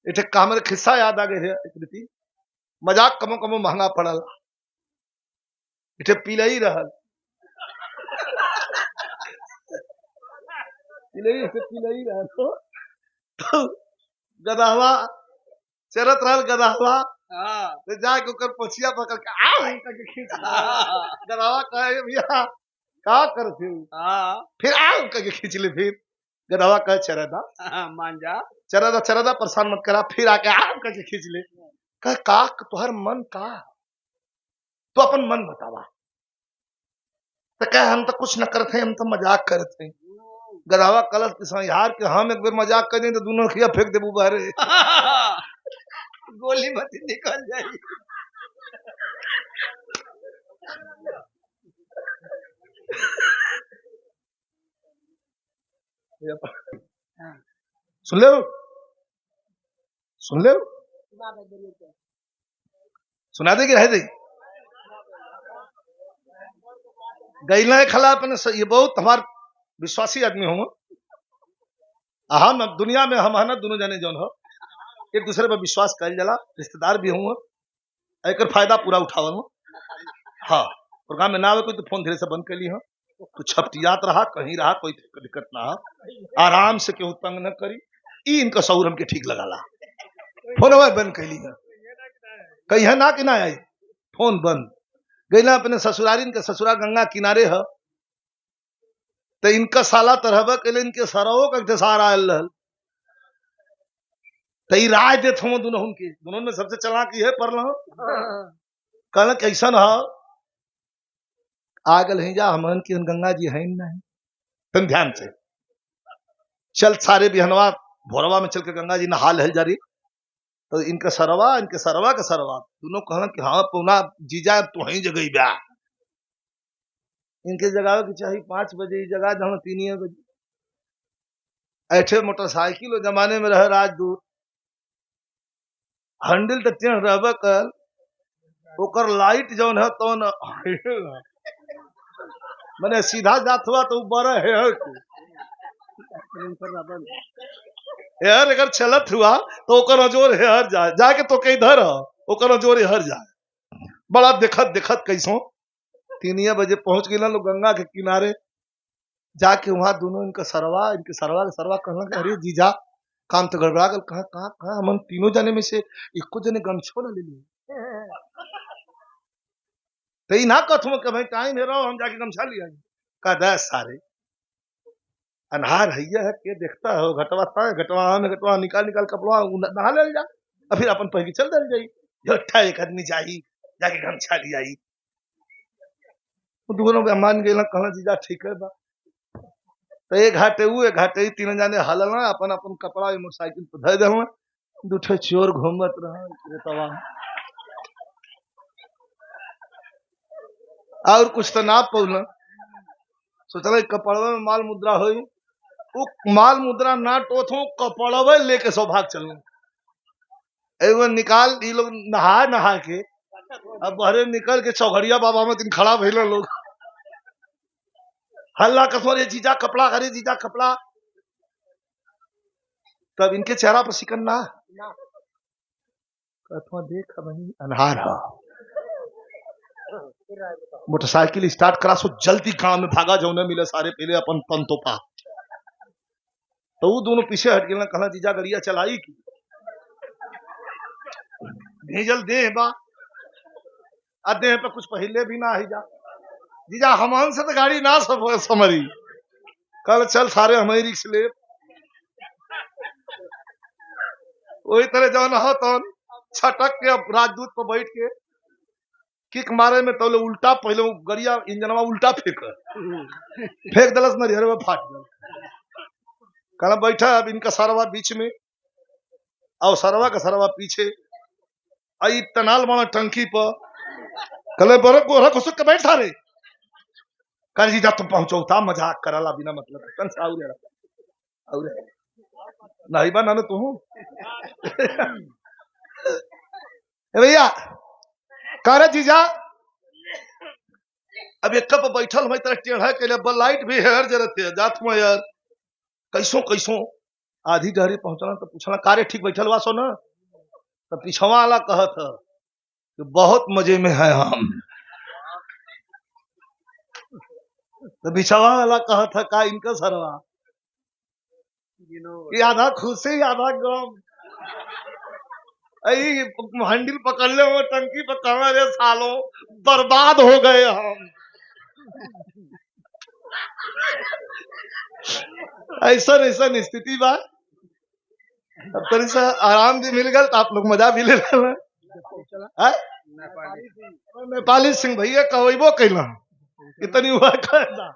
एक कामर खिस्सा याद आ गए रीति मजाक कमो कमो महंगा पड़ल इठे पिलई रहल पिलई रहल तो गदहवा चरत रहल गदहवा तो जाके ओकर पछिया पकड़ के आ के खींच गदहवा कहे भैया का करथे फिर आ के खींच ले फिर गदहवा कहे चरदा मान जा चरदा परेशान मत करा फिर आके आ के खींच ले कहे का तोहर मन का तो अपन मन बतावा तो कहे हम तो कुछ न करते हम तो मजाक करते गदहवा कलश के यार के हम एक बार मजाक कर दें तो दोनों खिया फेंक देबू बाहरे गोली मत निकल जाई सुन ले सुना दे कि रह दे गैला खला अपने ये बहुत हमार विश्वासी आदमी हूँ हम दुनिया में हम है ना दोनों जाने जौन हो एक दूसरे पर विश्वास कर जला रिश्तेदार भी हूँ एक फायदा पूरा उठावल हूँ हाँ प्रोग्राम में ना आवे कोई तो फोन धीरे से बंद कर ली हो तो छपटियात रहा कहीं रहा कोई दिक्कत ना हो आराम से केहू तंग न करी ई इनका शौर हमके ठीक लगाला फोन बंद कर ली है कहीं है ना कि ना आई फोन बंद गैला अपने ससुरारी इनके ससुरा गंगा किनारे है तो इनका साला तरहबा के लिए इनके सरवो का इंतजार आयल रहल तो ई राय देत हम दोनों में सबसे चालाक है पर कहल कैसा हो आगल ही जा हमन की गंगा जी है नहीं तुम ध्यान से चल सारे बिहनवा भोरवा में चल के गंगा जी नहा लहल जारी तो इनके सरवा के सरवा दोनों कहना कि हाँ पौना जीजा तू ही जगह ब्या इनके जगह की चाहिए 5 बजे जगह जहाँ 3 बजे ऐठे मोटरसाइकिल जमाने में रहे राजदूत हैंडल तो टेढ़ रहबे कर ओकर लाइट जौन है तो मैंने सीधा जात हुआ तो बड़ा हेयर अगर चलत हुआ तो ओकर जोर हेयर जाके तो कई धर ओकर जोर हेयर जाए बड़ा देखत कैसो 3 बजे पहुंच गए लोग गंगा के किनारे जाके वहां दोनों इनका सरवा के सरवा कहना कि अरे जीजा काम तो गड़बड़ा गल कहा हम तीनों जने में से एको जने गमछो न ले लिए तो ना कथो कि भाई टाइम है रहो हम जाके गमछा लिया का 10 सारे अनहार है के देखता हो घटवा निकाल कपड़ा नहा ले जा और फिर अपन पहले चल दल जाई झट्ठा एक आदमी जाई जाके गमछा लिया दोनों मान गए कहना जीजा ठीक है बा तो एक घाटे 3 जाने हलना अपन कपड़ा मोटरसाइकिल पर धर देना दूठे चोर घूमत रहा और कुछ तो ना पौना सोचल कपड़वे में माल मुद्रा हो माल मुद्रा ना टोथो कपड़वे लेके सौभाग चलू एगो निकाल ये लोग नहा के अब बहरे निकल के चौघड़िया बाबा में दिन खड़ा भइल लोग हल्ला कसो रे जीजा कपड़ा अरे जीजा कपड़ा तब इनके चेहरा पर सिकन ना कथवा देख वही अनहार है मोटरसाइकिल स्टार्ट करा सो जल्दी गांव में भागा जो न मिले सारे पहले अपन पंतोपा तो वो दोनों पीछे हट गए कहना जीजा गड़िया चलाई की भेजल दे बा देह पे कुछ पहले भी ना ही जा जीजा हमन से तो गाड़ी ना समरी कल चल सारे हमारी रिक्स ले वही तरह जौन हो तो छटक के राजदूत पर बैठ के किक मारे में तो उल्टा पहले गड़िया इंजनवा उल्टा फेंक दलस नरियर में फाट गल कहना बैठा अब इनका सरवा बीच में और सरवा का सरवा पीछे आई तनाल बना टंकी पर कल गोरा खुशक के बैठा रे कल जीजा तुम पहुंचो था मजाक कराला बिना मतलब नहीं बना तू भैया कह जीजा अब एक कप बैठल मैं तरह टेढ़ा के लिए लाइट भी हेयर जरत है जात में यार कैसो आधी डहरी पहुंचना तो पूछना कार्य ठीक बैठल बा सो न, तो पिछवा वाला कहत है कि बहुत मजे में है हम, तो बिछवा वाला कहत है का इनका सरवा कि आधा खुशी आधा गम, आई हैंडल पकड़ ले वो टंकी पर कहा रे सालों बर्बाद हो गए हम। ऐसा ऐसा स्थिति बा। अब तरी सा आराम भी मिल गया तो आप लोग मजा भी ले रहे हैं। नेपाली सिंह भैया कहबो कैला इतनी हुआ कहना